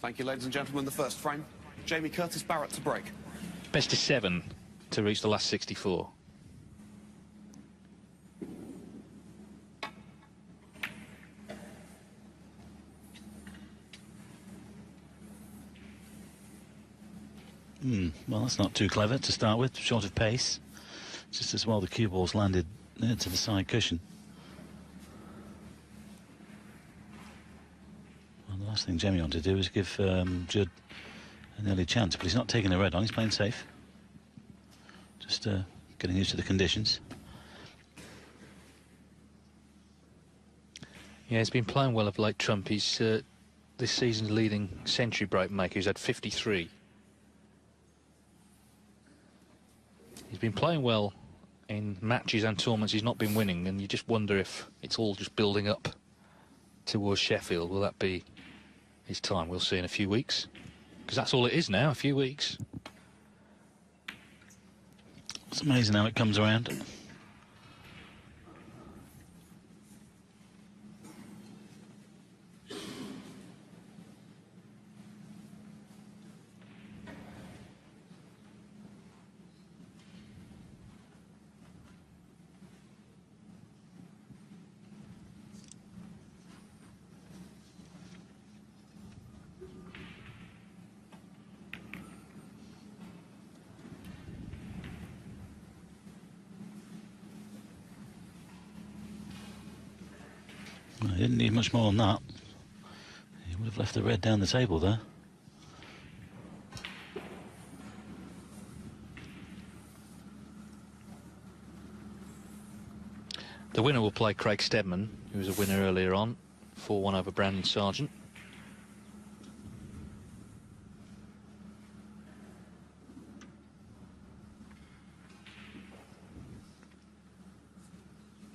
Thank you, ladies and gentlemen. The first frame, Jamie Curtis Barrett to break. Best of 7 to reach the last 64. Well, that's not too clever to start with, short of pace. Just as well the cue ball's landed near to the side cushion. Well, the last thing Jamie wanted to do is give Judd an early chance, but he's not taking a red on, he's playing safe. Just getting used to the conditions. Yeah, he's been playing well of late, Trump. He's this season's leading century break maker. He's had 53. He's been playing well in matches and tournaments he's not been winning, and you just wonder if it's all just building up towards Sheffield. Will that be his time? We'll see in a few weeks, because that's all it is now, a few weeks. It's amazing how it comes around. Well, he didn't need much more than that. He would have left the red down the table there. The winner will play Craig Steadman, who was a winner earlier on, 4-1 over Brandon Sargent.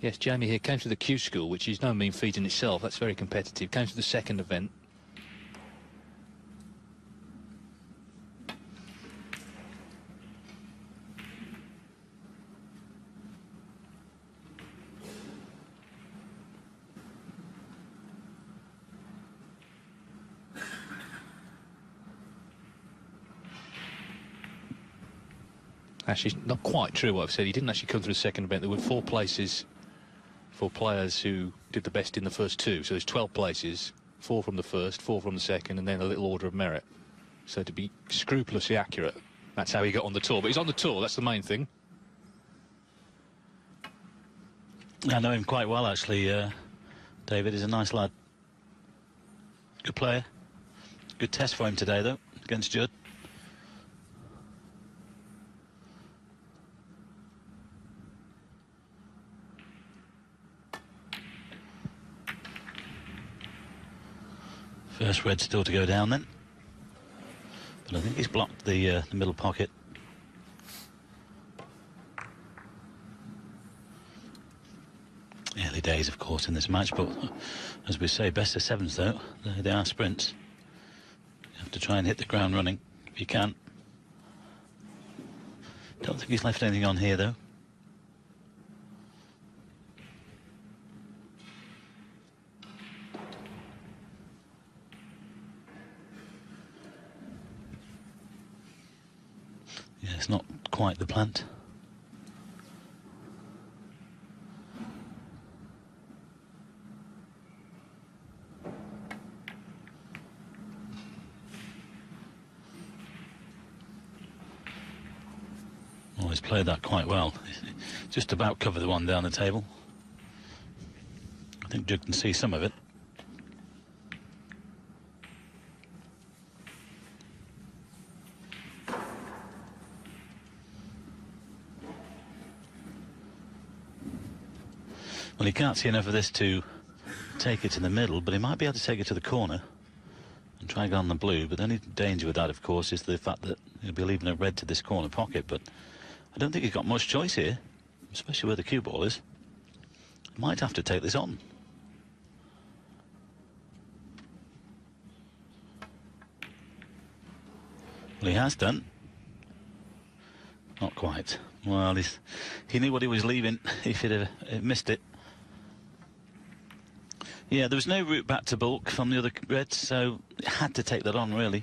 Yes, Jamie here came to the Q School, which is no mean feat in itself. That's very competitive. Came to the second event. Actually, not quite true what I've said. He didn't actually come to the second event. There were 4 places for players who did the best in the first 2. So there's 12 places, 4 from the first, 4 from the second, and then a little order of merit. So to be scrupulously accurate, that's how he got on the tour. But he's on the tour, that's the main thing. I know him quite well, actually. David is a nice lad. Good player. Good test for him today, though, against Judd. First red still to go down then, but I think he's blocked the middle pocket. Early days, of course, in this match, but as we say, best of 7s though. They are sprints. You have to try and hit the ground running if you can. Don't think he's left anything on here though. Yeah, it's not quite the plant. Oh, he's played that quite well. Just about covered the one down the table. I think Judd can see some of it. Well, he can't see enough of this to take it to the middle, but he might be able to take it to the corner and try and go on the blue. But the only danger with that, of course, is the fact that he'll be leaving a red to this corner pocket. But I don't think he's got much choice here, especially where the cue ball is. Might have to take this on. Well, he has done. Not quite. Well, he knew what he was leaving if he'd have missed it. Yeah, there was no route back to bulk from the other Reds, so it had to take that on, really.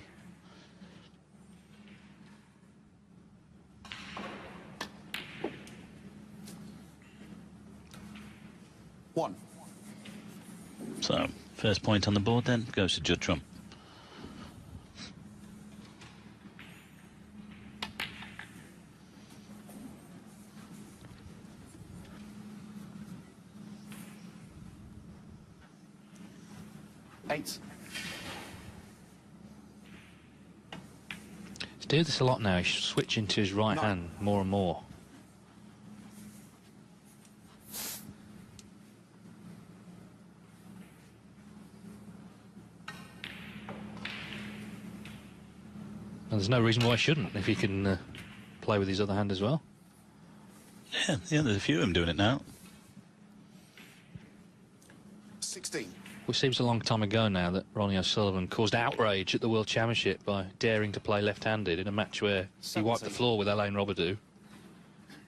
One. So, first point on the board then goes to Judd Trump. Eight. He's doing this a lot now. He's switching to his right hand more and more. And there's no reason why he shouldn't, if he can play with his other hand as well. Yeah, there's a few of them doing it now. 16. Which seems a long time ago now that Ronnie O'Sullivan caused outrage at the World Championship by daring to play left-handed in a match where he wiped the floor with Alain Robidoux.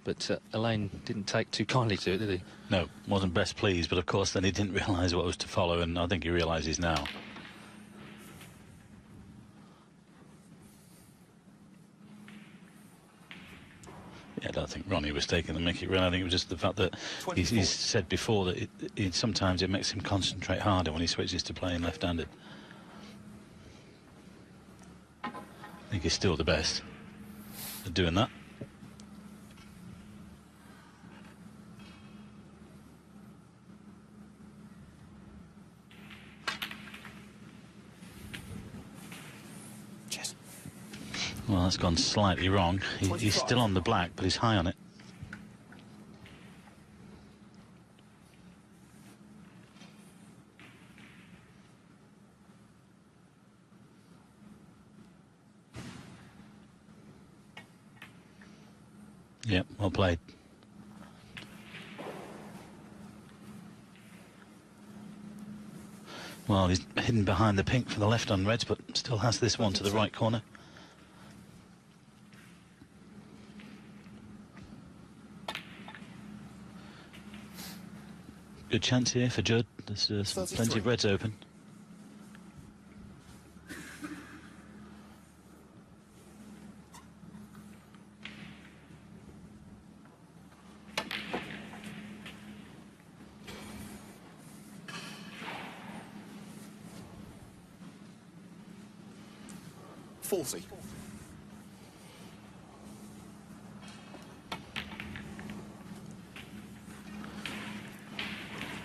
But Alain didn't take too kindly to it, did he? No, wasn't best pleased, but of course then he didn't realise what was to follow, and I think he realises now. Yeah, I don't think Ronnie was taking the mickey, really. I think it was just the fact that he's said before that sometimes it makes him concentrate harder when he switches to playing left-handed. I think he's still the best at doing that. Well, that's gone slightly wrong. He's still on the black, but he's high on it. Yep, well played. Well, he's hidden behind the pink for the left on reds, but still has this one to the right corner. Good chance here for Judd. There's plenty of reds open. $40.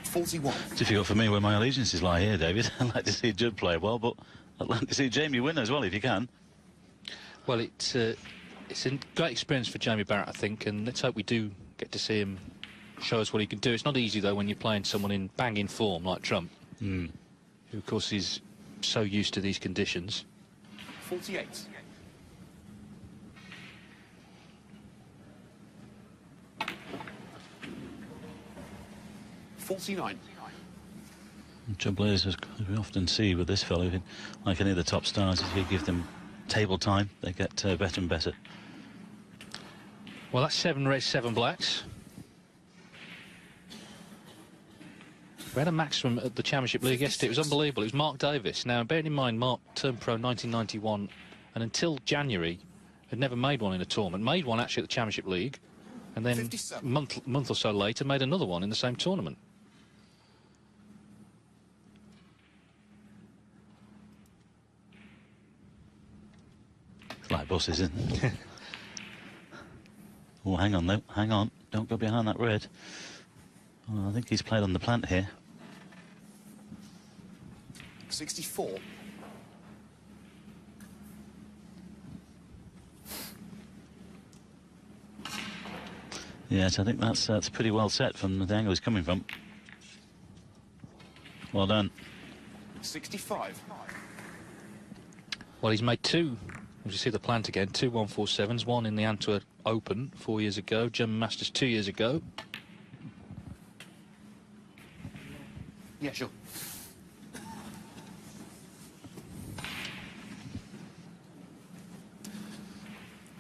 41. Difficult for me where my allegiances lie here, David. I'd like to see Judd play well, but I'd like to see Jamie win as well if you can. Well, it's a great experience for Jamie Barrett, I think, and let's hope we do get to see him show us what he can do. It's not easy, though, when you're playing someone in banging form like Trump, who, of course, is so used to these conditions. 48. $49. The trouble is, as we often see with this fellow, like any of the top stars, if you give them table time, they get better and better. Well, that's 7 reds, 7 blacks. We had a maximum at the Championship League yesterday. It was unbelievable. It was Mark Davis. Now, bearing in mind, Mark turned pro 1991, and until January, had never made one in a tournament. Made one, actually, at the Championship League, and then a month or so later, made another one in the same tournament. Like buses, isn't it? Oh, hang on, though. Hang on. Don't go behind that red. Oh, I think he's played on the plant here. 64. Yes, I think that's pretty well set from the angle he's coming from. Well done. 65. Well, he's made 2, as you see the plant again, 2 147s, one in the Antwerp Open 4 years ago, German Masters 2 years ago. Yeah, sure.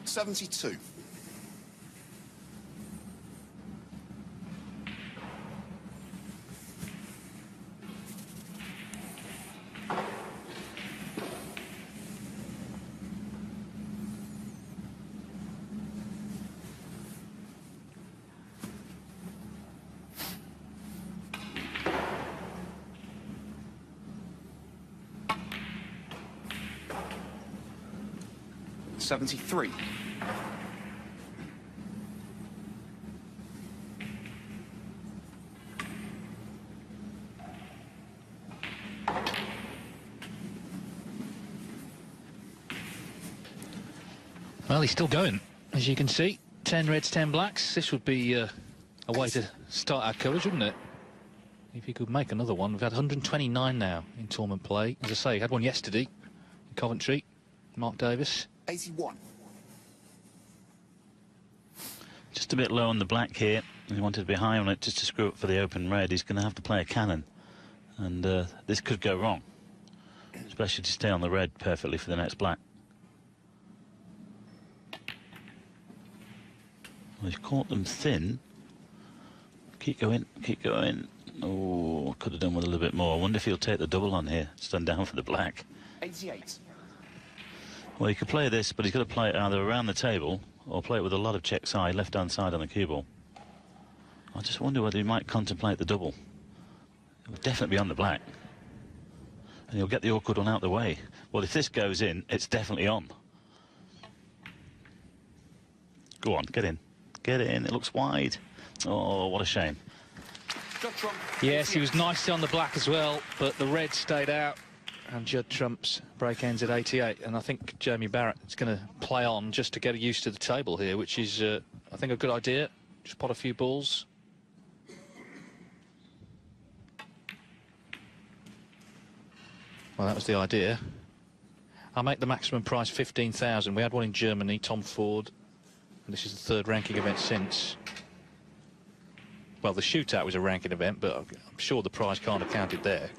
$72. 73. Well, he's still going, as you can see. 10 reds, 10 blacks. This would be a way to start our coverage, wouldn't it? If he could make another one. We've had 129 now in tournament play. As I say, had one yesterday in Coventry. Mark Davis. 81. Just a bit low on the black here. He wanted to be high on it just to screw up for the open red. He's going to have to play a cannon. And this could go wrong. Especially to stay on the red perfectly for the next black. Well, he's caught them thin. Keep going, keep going. Oh, could have done with a little bit more. I wonder if he'll take the double on here. Stand down for the black. 88. Well, he could play this, but he's got to play it either around the table or play it with a lot of check side, left-hand side on the cue ball. I just wonder whether he might contemplate the double. It will definitely be on the black. And he'll get the awkward one out the way. Well, if this goes in, it's definitely on. Go on, get in. Get in, it looks wide. Oh, what a shame. Yes, he was nicely on the black as well, but the red stayed out. And Judd Trump's break ends at 88. And I think Jamie Barrett is going to play on just to get used to the table here, which is, I think, a good idea. Just pot a few balls. Well, that was the idea. I'll make the maximum price 15,000. We had one in Germany, Tom Ford. And this is the third ranking event since. Well, the shootout was a ranking event, but I'm sure the prize can't have counted there.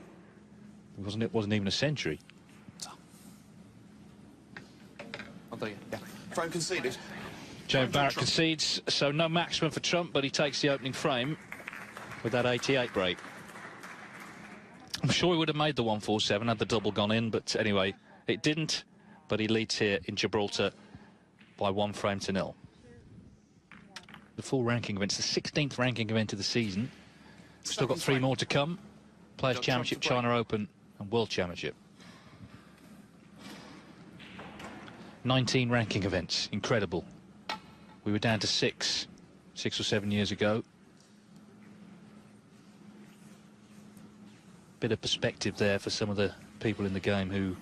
It wasn't even a century. Yeah. Frame conceded. Jamie Barrett concedes, so no maximum for Trump, but he takes the opening frame with that 88 break. I'm sure he would have made the 147 had the double gone in, but anyway, it didn't. But he leads here in Gibraltar by 1 frame to 0. The full ranking event, it's the 16th ranking event of the season. Still got 3 more to come. Players' Championship, China Open and World Championship. 19 ranking events, incredible. We were down to 6 or 7 years ago. Bit of perspective there for some of the people in the game who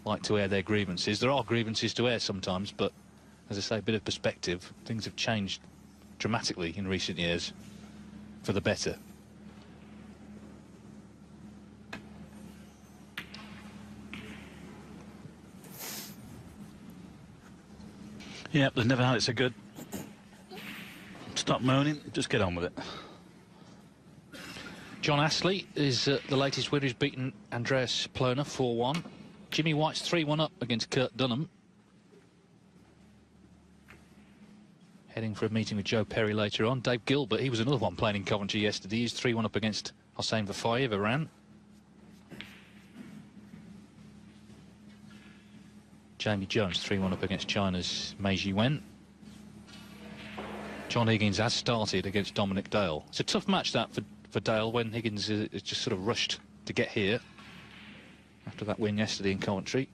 like to air their grievances. There are grievances to air sometimes, but as I say, a bit of perspective. Things have changed dramatically in recent years for the better. Yeah, they've never had it so good. Stop moaning, just get on with it. John Astley is the latest winner. He's beaten Andreas Plona 4-1. Jimmy White's 3-1 up against Kurt Dunham. Heading for a meeting with Joe Perry later on. Dave Gilbert, he was another one playing in Coventry yesterday. He's 3-1 up against Hossein Vafayev of Iran. Jamie Jones 3-1 up against China's Mei Jiwen. John Higgins has started against Dominic Dale. It's a tough match that for Dale when Higgins is just sort of rushed to get here after that win yesterday in Coventry.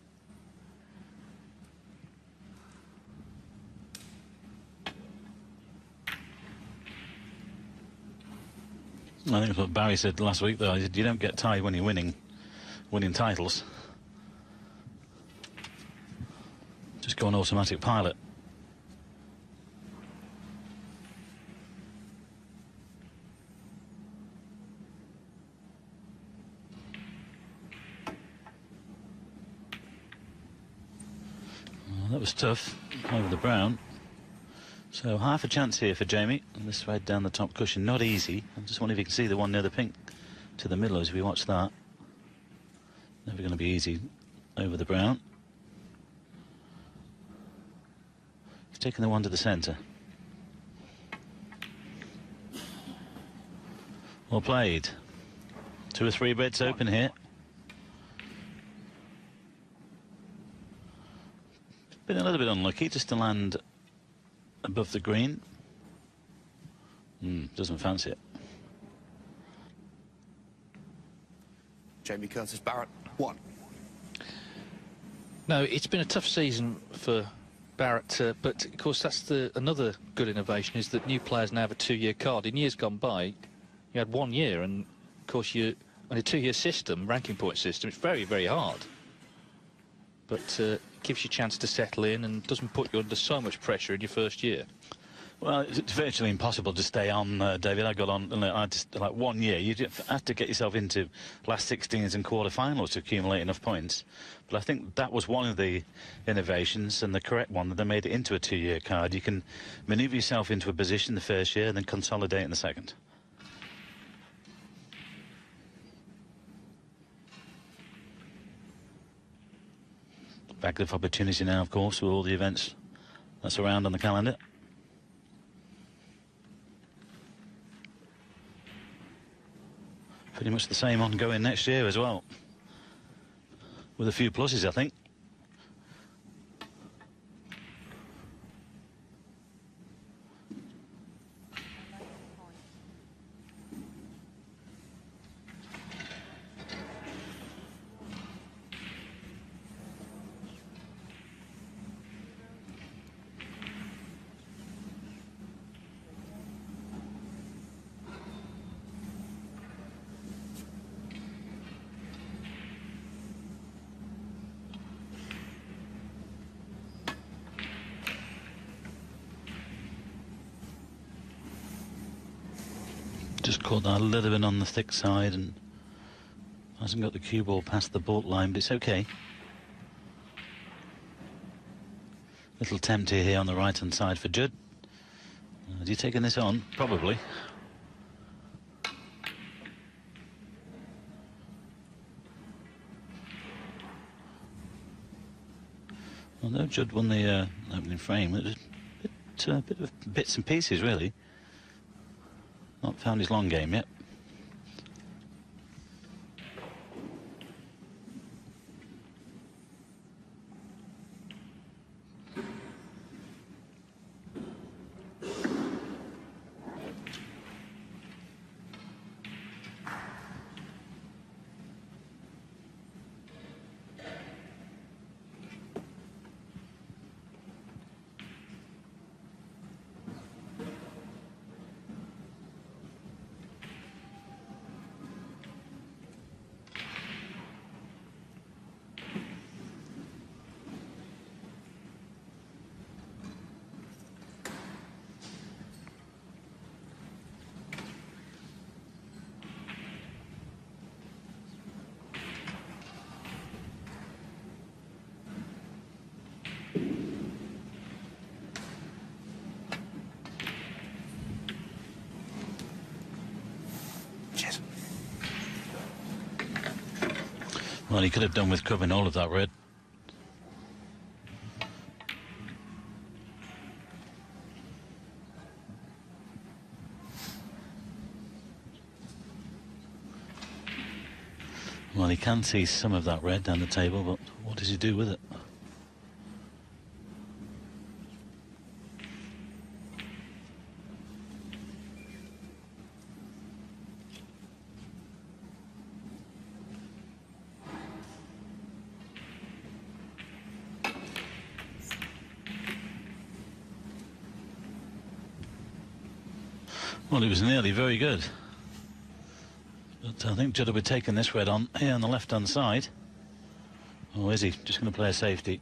I think that's what Barry said last week, though. He said, you don't get tied when you're winning titles. Just go on automatic pilot. Well, that was tough over the brown. So half a chance here for Jamie. And this red down the top cushion, not easy. I just wonder if you can see the one near the pink to the middle as we watch that. Never going to be easy over the brown. He's taking the one to the centre. Well played. 2 or 3 reds open here. Been a little bit unlucky just to land above the green. Doesn't fancy it. Jamie Curtis Barrett, 1. No, it's been a tough season for Barrett, but of course that's another good innovation is that new players now have a 2-year card. In years gone by, you had 1 year, and of course on a 2-year system, ranking point system, it's very, very hard. But it gives you a chance to settle in and doesn't put you under so much pressure in your first year. Well, it's virtually impossible to stay on, David. I got on, I just, like 1 year. You have to get yourself into last 16s and quarter-finals to accumulate enough points. But I think that was one of the innovations, and the correct one, that they made it into a 2-year card. You can manoeuvre yourself into a position the first year and then consolidate in the second. Back of opportunity now, of course, with all the events that's around on the calendar. Pretty much the same ongoing next year as well, with a few pluses, I think. Just caught that a little bit on the thick side and hasn't got the cue ball past the baulk line, but it's okay. Little attempt here on the right hand side for Judd. Is he taking this on? Probably. Although Judd won the opening frame, it was a bit of bits and pieces, really. Not found his long game yet. Well, he could have done with covering all of that red. Well, he can see some of that red down the table, but what does he do with it? Well, it was nearly very good. But I think Judd will be taking this red on here on the left-hand side. Or is he just going to play a safety?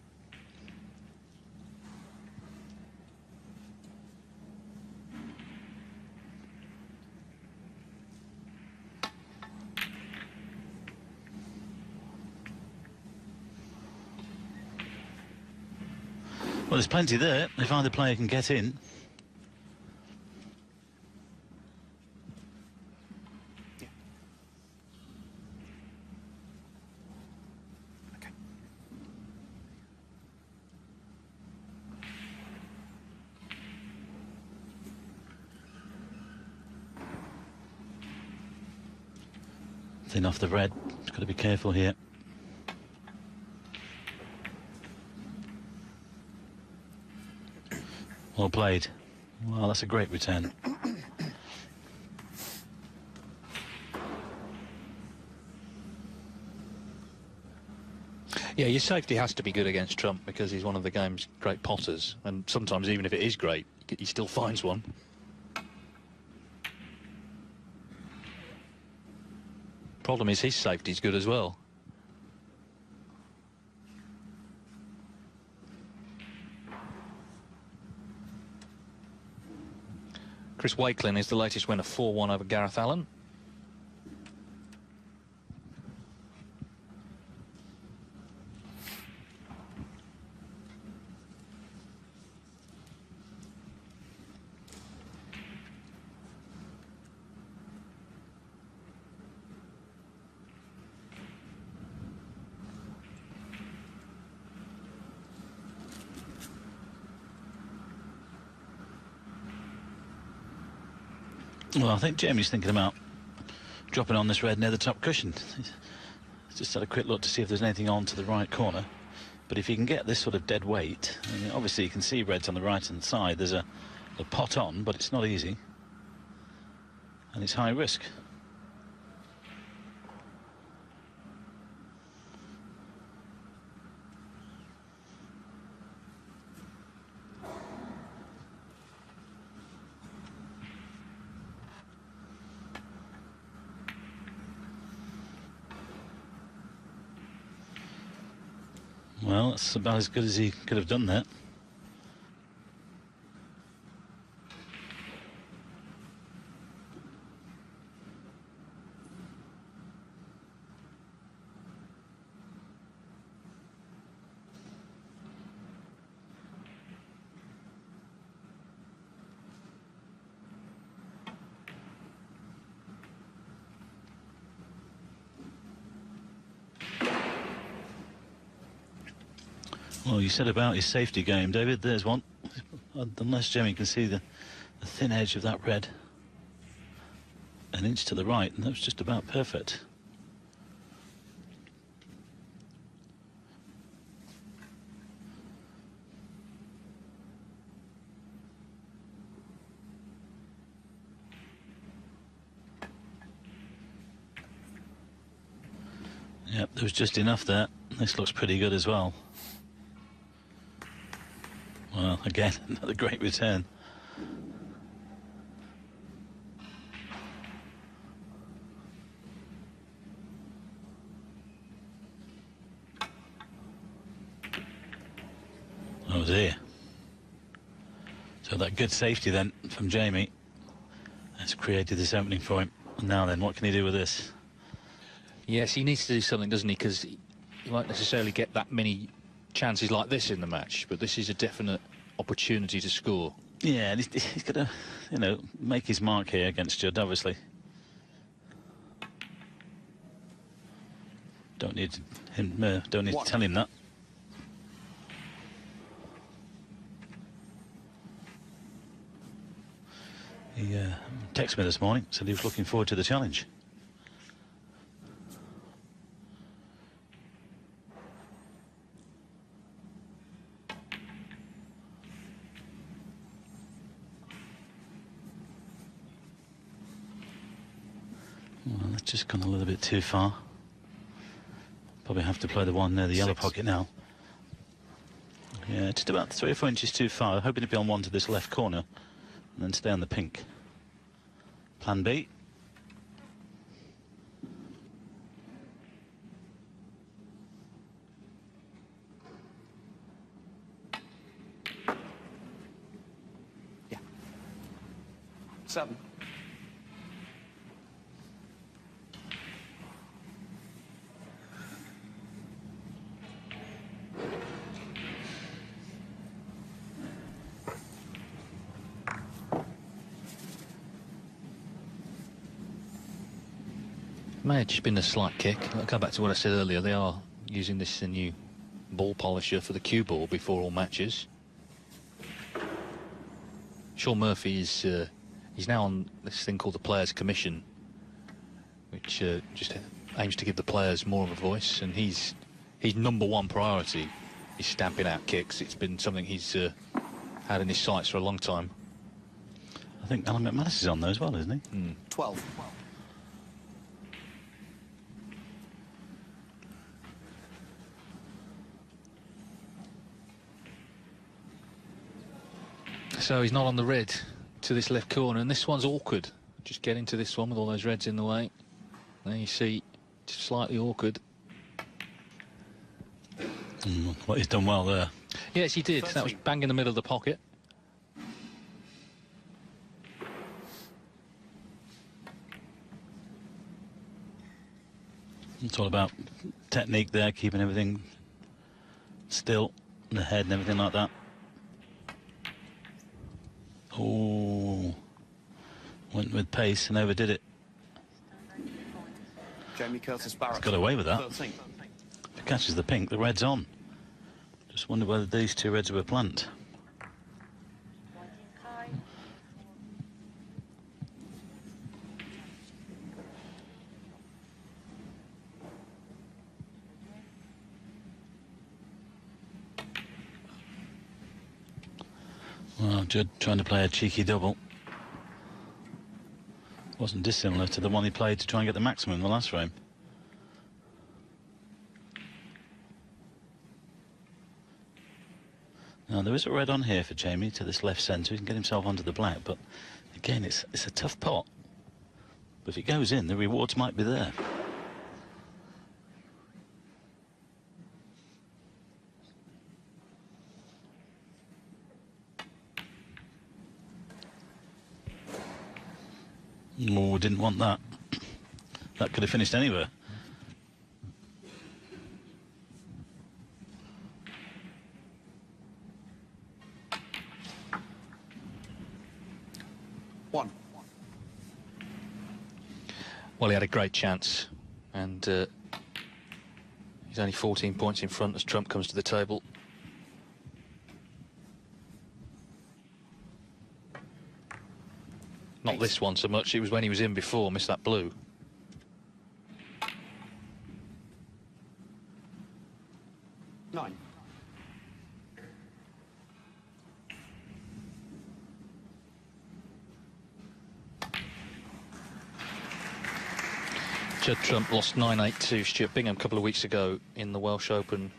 Well, there's plenty there if either player can get in. Thin off the red. Got to be careful here. Well played. Well, that's a great return. Yeah, your safety has to be good against Trump because he's one of the game's great potters, and sometimes even if it is great, he still finds one. Problem is his safety's good as well. Chris Wakelin is the latest winner, 4-1 over Gareth Allen. Well, I think Jamie's thinking about dropping on this red near the top cushion. He's just had a quick look to see if there's anything on to the right corner. But if you can get this sort of dead weight, I mean, obviously you can see red's on the right-hand side. There's a pot on, but it's not easy. And it's high risk. Well, that's about as good as he could have done that. Well, you said about his safety game, David. There's one. Unless Jamie can see the thin edge of that red. An inch to the right, and that was just about perfect. Yep, there was just enough there. This looks pretty good as well. Well, again, another great return. Oh dear. So that good safety then from Jamie has created this opening for him. And now then, what can he do with this? Yes, he needs to do something, doesn't he? Because he won't necessarily get that many chances like this in the match, but this is a definite opportunity to score. Yeah, and he's got to, you know, make his mark here against Judd, obviously. Don't need to tell him that. He texted me this morning, said he was looking forward to the challenge. Well, that's just gone a little bit too far. Probably have to play the one near the yellow pocket now. Yeah, just about 3 or 4 inches too far. Hoping to be on one to this left corner and then stay on the pink. Plan B. Yeah. 7. May have just been a slight kick. I'll go back to what I said earlier. They are using this new ball polisher for the cue ball before all matches. Sean Murphy is he's now on this thing called the Players' Commission, which just aims to give the players more of a voice. And his number one priority is stamping out kicks. It's been something he's had in his sights for a long time. I think Alan McManus is on there as well, isn't he? 12. So he's not on the red to this left corner, and this one's awkward. Just get into this one with all those reds in the way. There you see, just slightly awkward. Well, he's done well there. Yes, he did. That was bang in the middle of the pocket. It's all about technique there, keeping everything still, the head and everything like that. Oh, went with pace and overdid it. Jamie Curtis Barrett. He's got away with that. 13. If it catches the pink, the red's on. Just wonder whether these two reds were plant. Well, Judd trying to play a cheeky double. Wasn't dissimilar to the one he played to try and get the maximum in the last frame. Now, there is a red on here for Jamie to this left centre. He can get himself onto the black, but again, it's a tough pot. But if it goes in, the rewards might be there. Oh, didn't want that. That could have finished anywhere. One. Well, he had a great chance, and he's only 14 points in front as Trump comes to the table. Not this one so much, it was when he was in before, missed that blue. Nine. Judd Trump lost 9-8 to Stuart Bingham a couple of weeks ago in the Welsh Open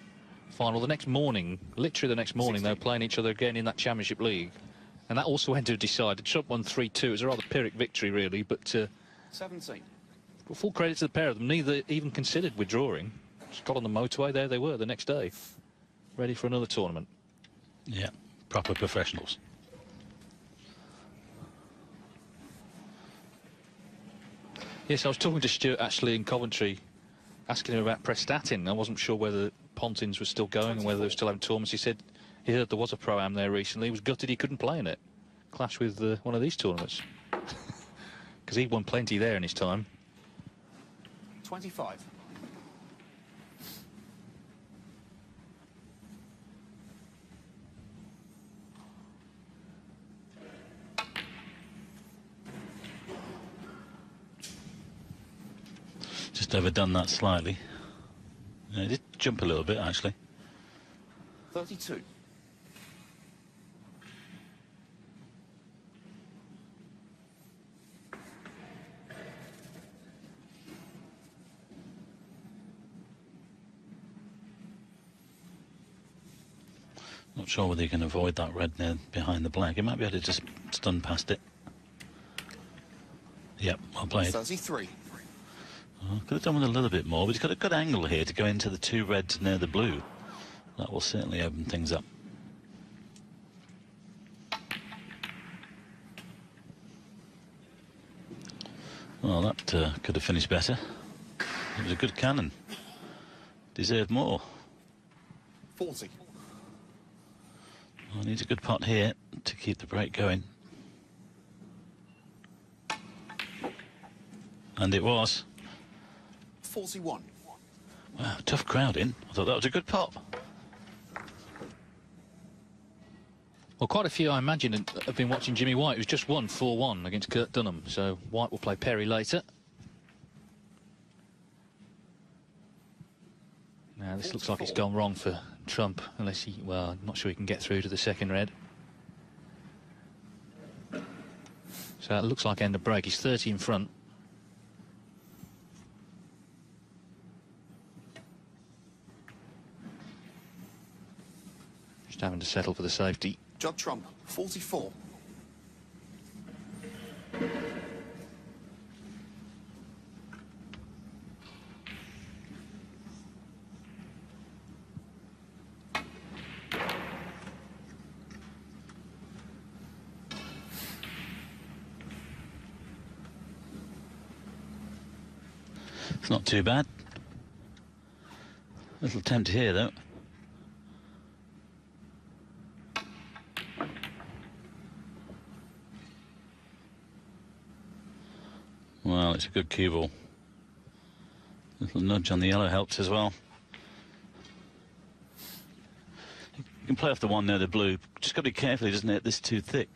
final. The next morning, literally the next morning, 16. they were playing each other again in that Championship League. And that also ended up decided. Trump won 3-2. It was a rather Pyrrhic victory, really, but 17. full credit to the pair of them. Neither even considered withdrawing. Just got on the motorway, there they were the next day, ready for another tournament. Yeah, proper professionals. Yes, I was talking to Stuart actually in Coventry, asking him about Prestatyn. I wasn't sure whether Pontins was still going and whether they were still having tournaments. He said he heard there was a Pro-Am there recently. He was gutted he couldn't play in it. Clash with one of these tournaments. Because he won plenty there in his time. 25. Just overdone that slightly. Yeah, he did jump a little bit, actually. 32. Not sure whether you can avoid that red there behind the black. He might be able to just stun past it. Yep, well played. 33. Oh, could have done with a little bit more, but he's got a good angle here to go into the two reds near the blue. That will certainly open things up. Well, that could have finished better. It was a good cannon. Deserved more. 40. Well, needs a good pot here to keep the break going. And it was. 41. Wow, tough crowd in. I thought that was a good pop. Well, quite a few, I imagine, have been watching Jimmy White, who's just won 4-1 against Kurt Dunham. So White will play Perry later. Now, this looks like it's gone wrong for Trump, unless he, well, I'm not sure he can get through to the second red. So it looks like end of break. He's 30 in front. Just having to settle for the safety. Judd trump, 44. It's not too bad. Little attempt here, though. Well, it's a good cue ball. Little nudge on the yellow helps as well. You can play off the one near the blue. Just got to be careful he doesn't hit this too thick.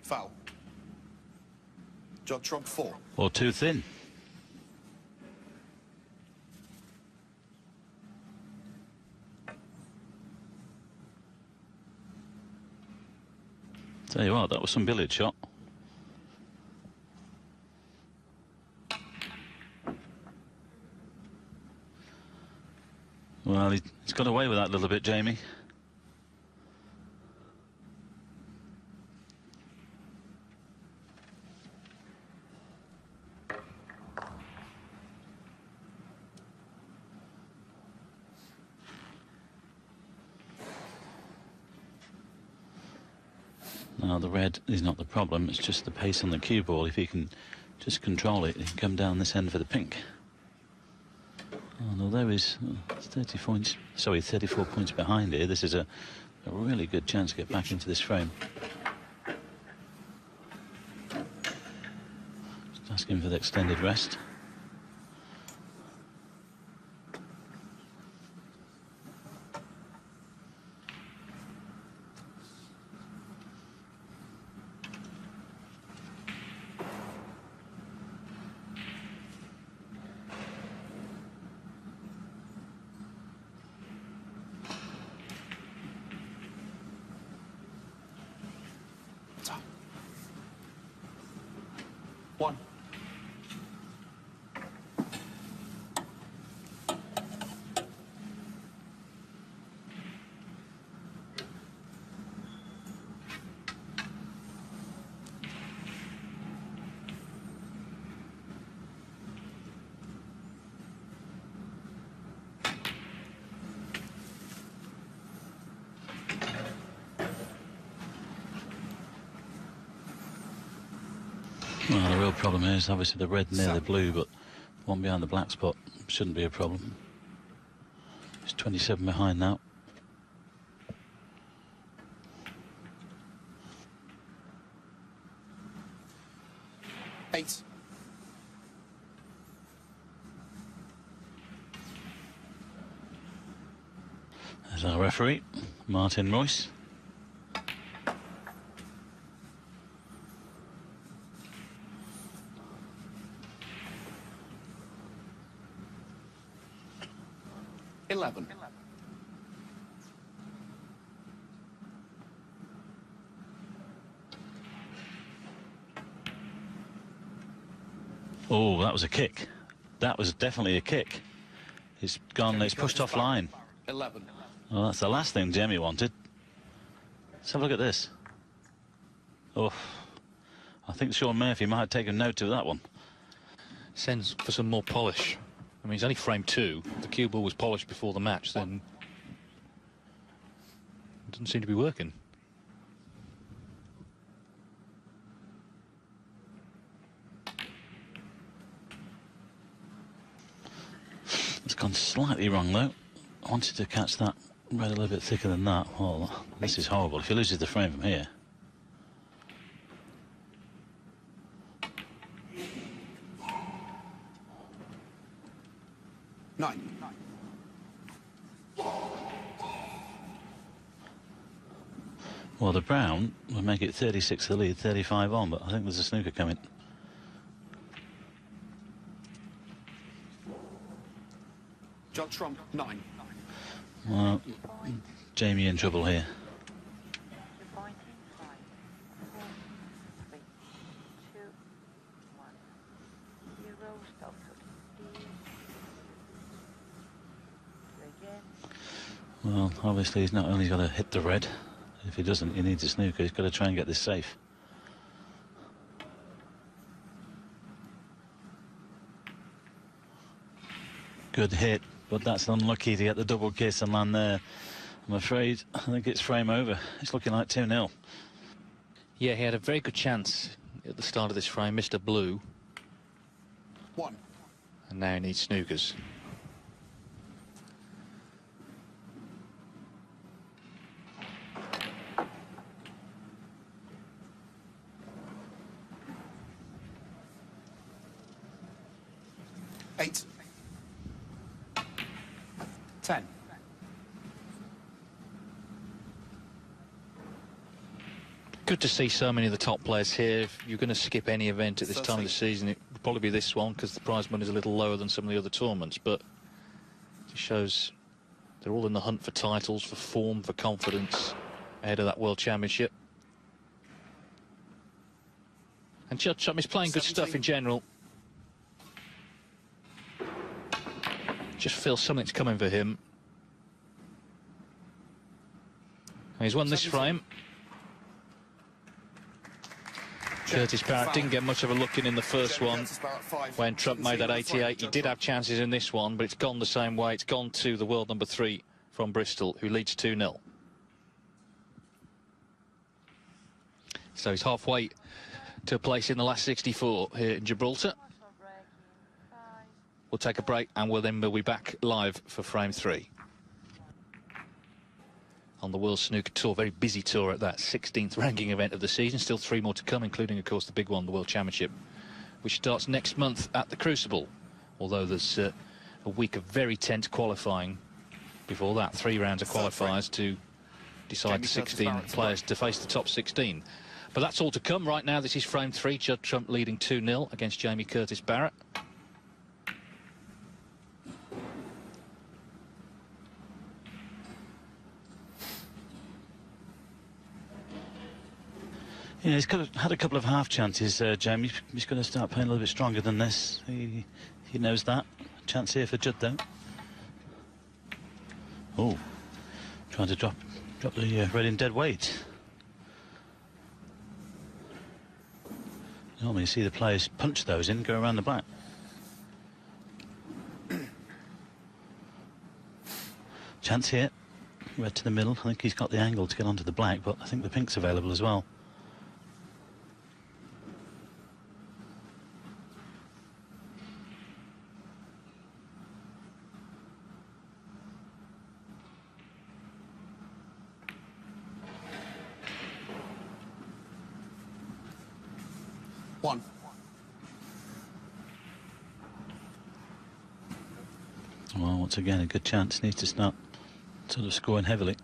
Foul. Judd trump, 4. Or too thin. Tell you what, that was some billiard shot. Well, he's got away with that a little bit, Jamie. Now, the red is not the problem, it's just the pace on the cue ball. If he can just control it, he can come down this end for the pink. Oh, although he's 34 points behind here, this is a really good chance to get back into this frame. Just asking for the extended rest. One. Well, the real problem is obviously the red near the blue, but one behind the black spot shouldn't be a problem. It's 27 behind now. Eight. There's our referee, Martin Royce. Oh, that was a kick. That was definitely a kick. It's gone, it's pushed off line. 11. Well, that's the last thing Jamie wanted. Let's have a look at this. Oh, I think Sean Murphy might have taken note of that one. Sends for some more polish. I mean, it's only frame 2. If the cue ball was polished before the match, then it doesn't seem to be working. It's gone slightly wrong, though. I wanted to catch that red a little bit thicker than that. Well, this is horrible. If he loses the frame from here. Nine. Well, the brown will make it 36 the lead, 35 on, but I think there's a snooker coming. Judd trump, 9. Well, Jamie in trouble here. Well, obviously he's not only got to hit the red. If he doesn't, he needs a snooker. He's got to try and get this safe. Good hit, but that's unlucky to get the double kiss and land there. I'm afraid, I think it's frame over. It's looking like 2-0. Yeah, he had a very good chance at the start of this frame, Mr. Blue. 1. And now he needs snookers. Eight. 10. Good to see so many of the top players here. If you're going to skip any event at this time of the season, it would probably be this one, because the prize money is a little lower than some of the other tournaments, but it shows they're all in the hunt for titles, for form, for confidence ahead of that World Championship. And Judd is playing good stuff in general. Just feels something's coming for him. And he's won this frame. Curtis Barrett didn't get much of a look in the first one when Trump made that 88. He did have chances in this one, but it's gone the same way. It's gone to the world number 3 from Bristol, who leads 2-0. So he's halfway to a place in the last 64 here in Gibraltar. We'll take a break and we'll be back live for frame 3. On the World Snooker Tour, very busy tour at that 16th ranking event of the season. Still 3 more to come, including, of course, the big one, the World Championship, which starts next month at the Crucible. Although there's a week of very tense qualifying before that. 3 rounds of qualifiers to decide the 16 players to face the top 16. But that's all to come. Right now, this is frame 3. Judd Trump leading 2-0 against Jamie Curtis Barrett. Yeah, he's had a couple of half chances, Jamie. He's going to start playing a little bit stronger than this. He knows that. Chance here for Judd, though. Oh, trying to drop the red in dead weight. Normally you see the players punch those in, go around the black. Chance here. Red to the middle. I think he's got the angle to get onto the black, but I think the pink's available as well. One. Well, once again, a good chance. Needs to start sort of scoring heavily.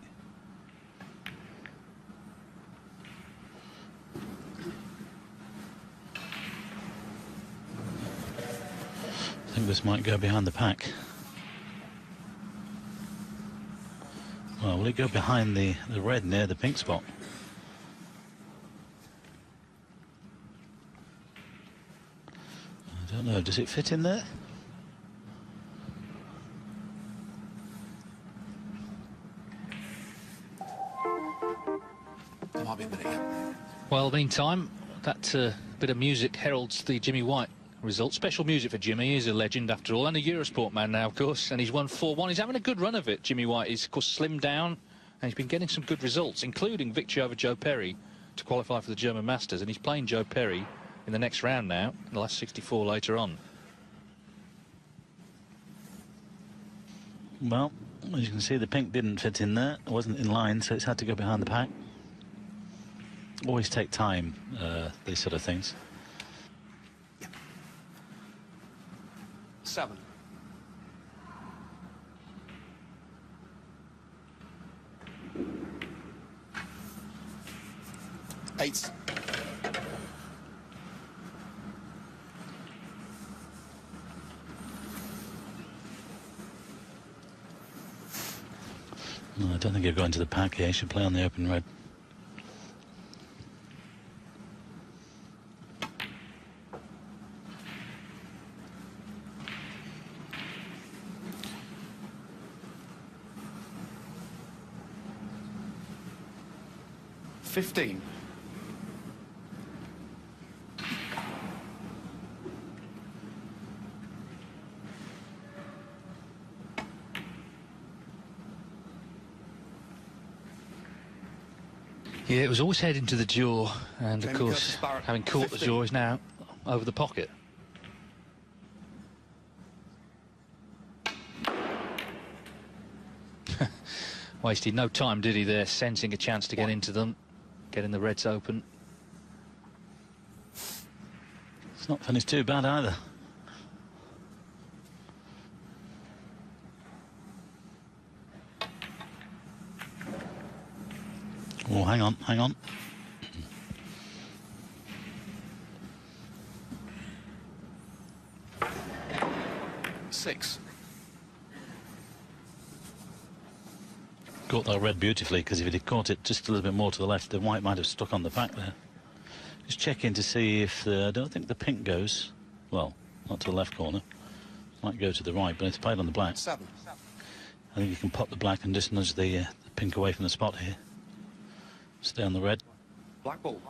I think this might go behind the pack. Well, will it go behind the red near the pink spot? I don't know. Does it fit in there? There might be a minute yet. Well, meantime, that bit of music heralds the Jimmy White result. Special music for Jimmy. He's a legend after all, and a Eurosport man now, of course, and he's won 4-1. He's having a good run of it, Jimmy White. He's, of course, slimmed down, and he's been getting some good results, including victory over Joe Perry to qualify for the German Masters, and he's playing Joe Perry in the next round now, in the last 64 later on. Well, as you can see, the pink didn't fit in there. It wasn't in line, so it's had to go behind the pack. Always take time, these sort of things. 7. 8. No, I don't think he'll go into the pack here. He should play on the open red. 15. Yeah, it was always heading to the jaw, and of Jamie course, Curtis, Barrett, having caught 15. the jaw is now over the pocket. Wasted no time, did he, there, sensing a chance to get into them, getting the reds open. It's not finished too bad either. Oh, hang on, hang on. Six. Caught that red beautifully, because if he'd caught it just a little bit more to the left, the white might have stuck on the pack there. Just checking to see if I don't think the pink goes, well, not to the left corner. Might go to the right, but it's played on the black. 7. I think you can pop the black and just nudge the pink away from the spot here. Stay on the red. Black ball.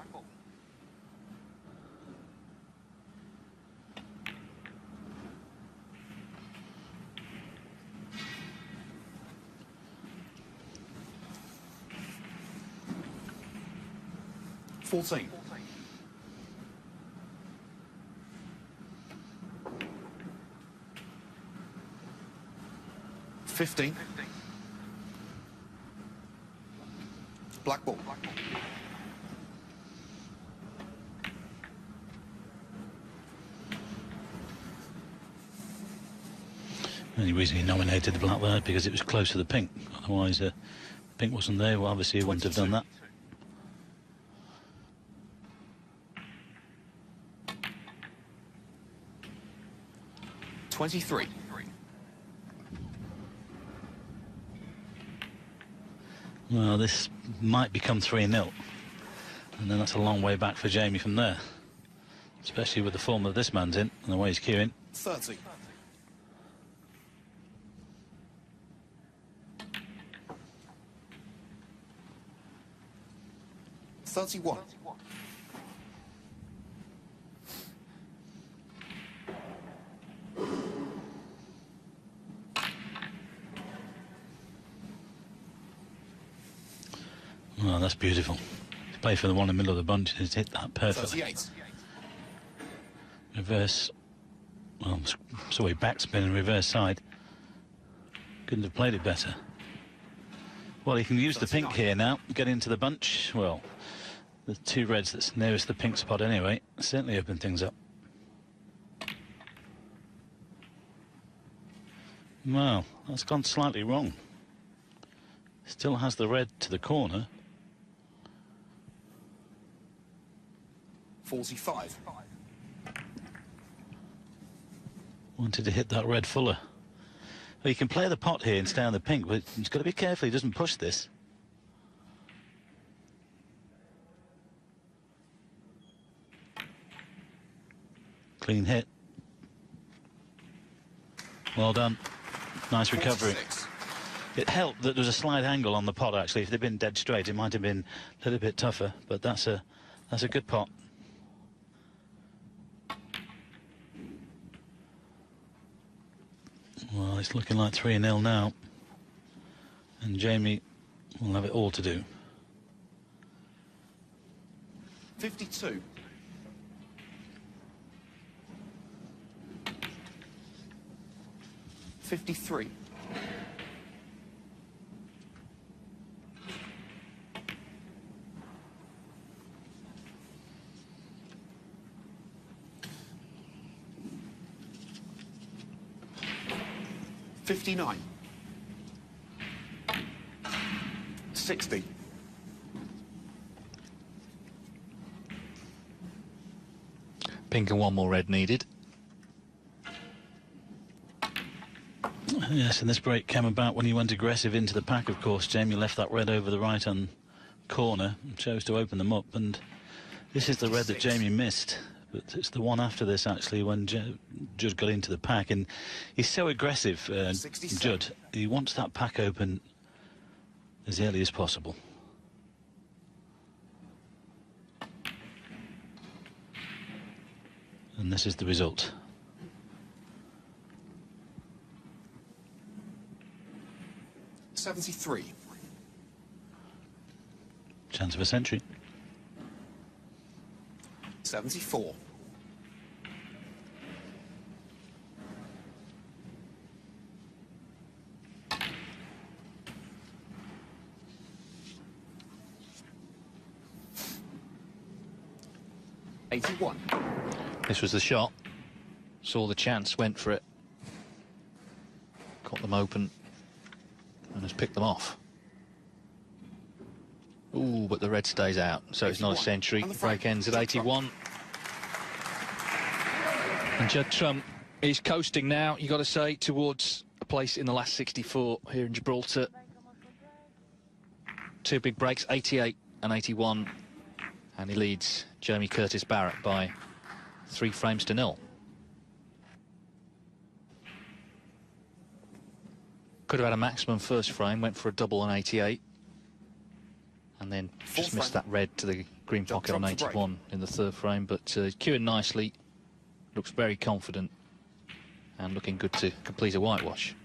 14. $15. Black ball. The only reason he nominated the black there because it was close to the pink. Otherwise, pink wasn't there. Well, obviously he wouldn't have done that. $23. Well, this might become 3-0. And then that's a long way back for Jamie from there. Especially with the form that this man's in and the way he's queuing. 30. $31. Well, that's beautiful. He's played for the one in the middle of the bunch and he's hit that perfectly. 38. Reverse. Well, sorry, backspin and reverse side. Couldn't have played it better. Well, he can use the pink here now, get into the bunch. Well, the two reds that's nearest the pink spot anyway, certainly open things up. Well, that's gone slightly wrong. Still has the red to the corner. 45. Wanted to hit that red fuller. Well, you can play the pot here and stay on the pink, but he's got to be careful he doesn't push this. Clean hit. Well done. Nice recovery. 46. It helped that there was a slight angle on the pot, actually. If they'd been dead straight, it might have been a little bit tougher, but that's a good pot. Well, it's looking like 3-0 now. And Jamie will have it all to do. 52. $53. $59. 60. Pink and one more red needed. Yes, and this break came about when he went aggressive into the pack, of course. Jamie left that red over the right-hand corner and chose to open them up. And this is the red that Jamie missed. But it's the one after this, actually, when Judd got into the pack. And he's so aggressive, Judd. He wants that pack open as early as possible. And this is the result. $73. Chance of a century. 74. $81. This was the shot. Saw the chance, went for it. Caught them open and has picked them off. Ooh, but the red stays out, so it's not a century. Break ends at 81. And Judd Trump is coasting now, you got to say, towards a place in the last 64 here in Gibraltar. Two big breaks, 88 and 81. And he leads Jamie Curtis Barrett by 3 frames to 0. Could have had a maximum first frame, went for a double on 88. And then just missed that red to the green pocket on 81 in the 3rd frame. But queuing nicely, looks very confident and looking good to complete a whitewash.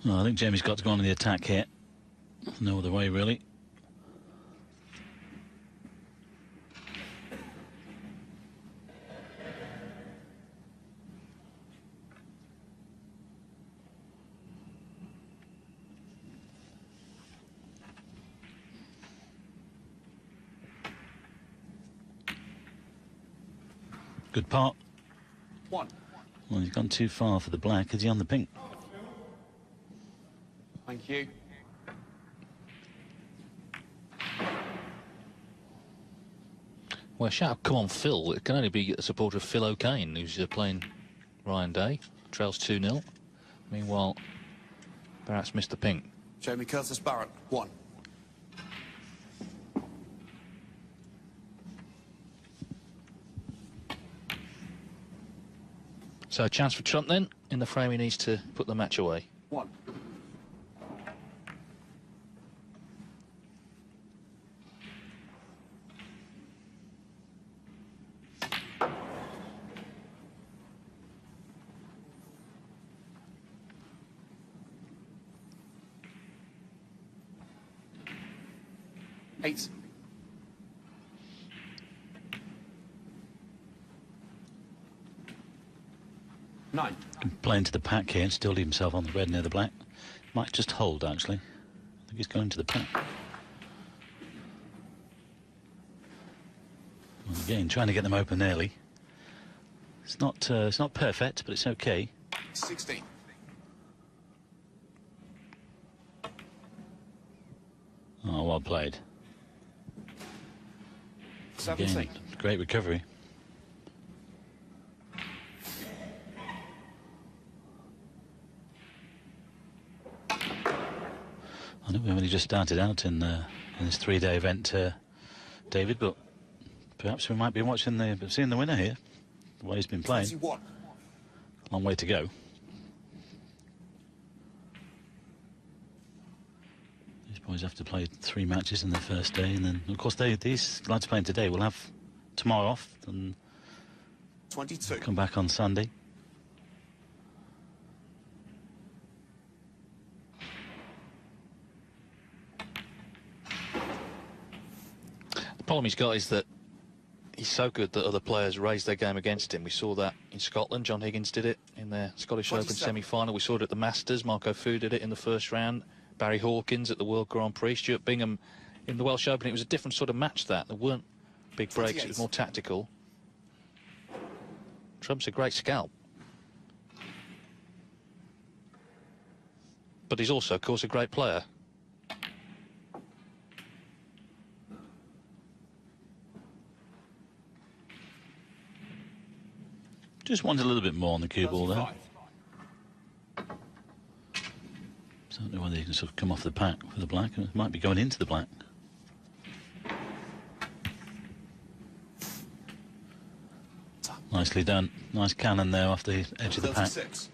Well, I think Jamie's got to go on in the attack here. No other way, really. Good part. 1. Well, he's gone too far for the black. Is he on the pink? Thank you. Well, shout, come on, Phil. It can only be a supporter of Phil O'Kane, who's playing Ryan Day. Trails 2-0. Meanwhile, Barrett's missed the pink. Jamie Curtis Barrett, 1. So a chance for Trump then. In the frame, he needs to put the match away. 1. $8. 9. Playing to the pack here and still leave himself on the red near the black. Might just hold, actually. I think he's going to the pack. Well, again, trying to get them open early. It's not perfect, but it's okay. 16. Oh, well played. 17. Again, great recovery. I know we've only just started out in this 3-day event, David, but perhaps we might be seeing the winner here. The way he's been playing. 21. Long way to go. These boys have to play 3 matches in the first day, and then, of course, these lads playing today will have tomorrow off and 22. come back on Sunday. The problem he's got is that he's so good that other players raise their game against him. We saw that in Scotland. John Higgins did it in their Scottish Open semi-final. We saw it at the Masters. Marco Fu did it in the 1st round. Barry Hawkins at the World Grand Prix. Stuart Bingham in the Welsh Open. It was a different sort of match, that. There weren't big breaks. 28. It was more tactical. Trump's a great scalp. But he's also, of course, a great player. Just wanted a little bit more on the cue ball there. 35. So I don't know whether you can sort of come off the pack for the black, and it might be going into the black. Nicely done. Nice cannon there off the edge of the pack. 36.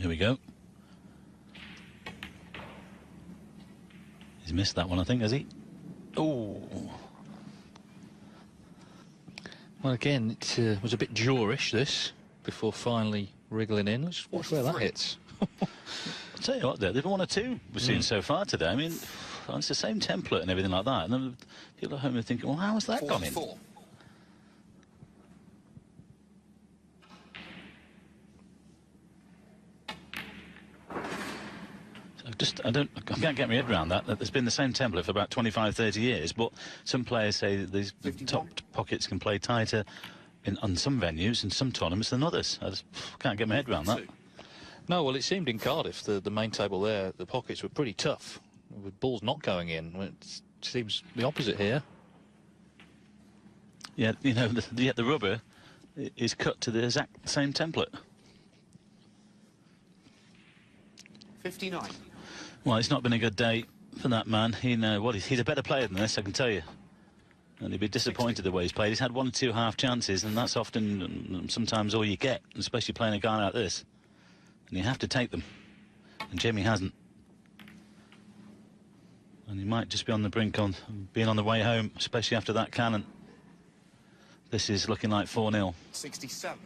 Here we go. He's missed that one, I think, has he? Oh. Well, again, it was a bit jawish, this, before finally wriggling in. Let's watch where that hits. I'll tell you what, though, they've 1 or 2 we've seen so far today. I mean, it's the same template and everything like that. And then people at home are thinking, well, how has that gone in? I can't get my head around that. There's been the same template for about 25, 30 years, but some players say that these top pockets can play tighter on some venues and some tournaments than others. I just can't get my head around that. No, well, it seemed in Cardiff, the main table there, the pockets were pretty tough, with balls not going in. It seems the opposite here. Yeah, you know, the rubber is cut to the exact same template. 59. Well, it's not been a good day for that man. He's a better player than this, I can tell you. And he'd be disappointed the way he's played. He's had 1 or 2 half chances, and that's often, sometimes all you get, especially playing a guy like this. And you have to take them. And Jamie hasn't. And he might just be on the brink of being on the way home, especially after that cannon. This is looking like 4-0. 67.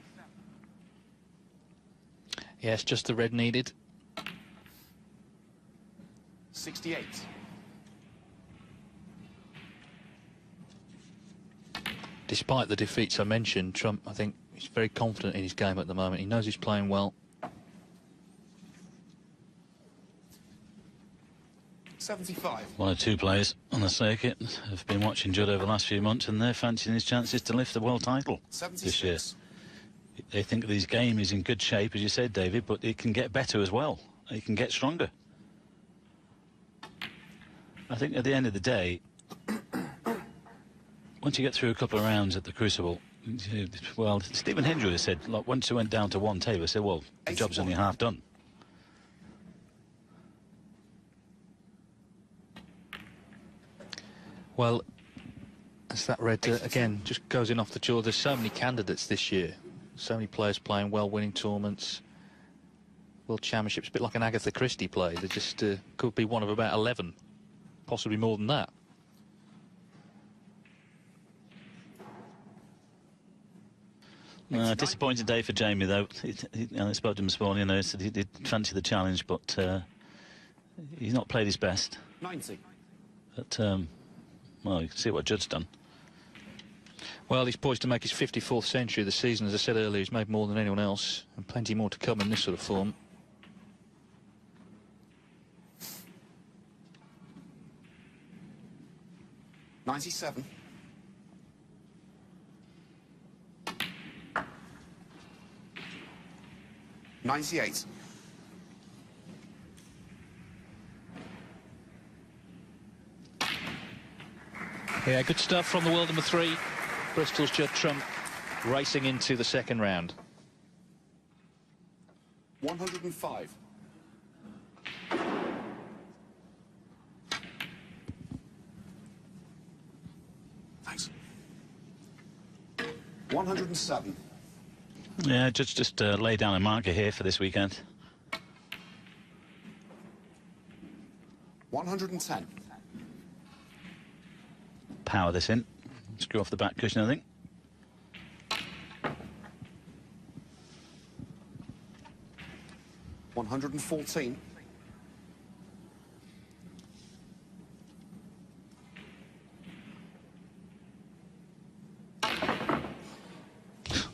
Yes, just the red needed. 68. Despite the defeats I mentioned, Trump, I think, is very confident in his game at the moment. He knows he's playing well. 75. 1 or 2 players on the circuit have been watching Judd over the last few months, and they're fancying his chances to lift the world title 76. this year. They think that his game is in good shape, as you said, David, but it can get better as well. It can get stronger. I think at the end of the day, once you get through a couple of rounds at the Crucible, well, Stephen Hendry has said, like, once you went down to 1 table, he said, well, the job's only half done. Well, as that red, again, just goes in off the jaw. There's so many candidates this year. So many players playing well, winning tournaments. World Championships, a bit like an Agatha Christie play. They just could be one of about 11. Possibly more than that. Disappointing day for Jamie, though. I spoke to him this morning, and he said he did fancy the challenge, but he's not played his best. 90. But, well, you can see what Judd's done. Well, he's poised to make his 54th century of the season. As I said earlier, he's made more than anyone else, and plenty more to come in this sort of form. $97. 98. Yeah, good stuff from the world number 3. Bristol's Judd Trump racing into the second round. 105. Thanks. 107. Yeah, just lay down a marker here for this weekend. 110. Power this in. Screw off the back cushion, I think. $114.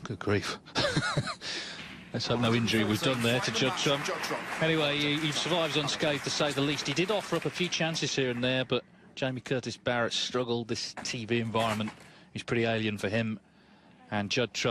Good grief. Let's hope no injury was done there to Judd Trump. Anyway, he survives unscathed, to say the least. He did offer up a few chances here and there, but Jamie Curtis Barrett struggled. This TV environment is pretty alien for him. And Judd Trump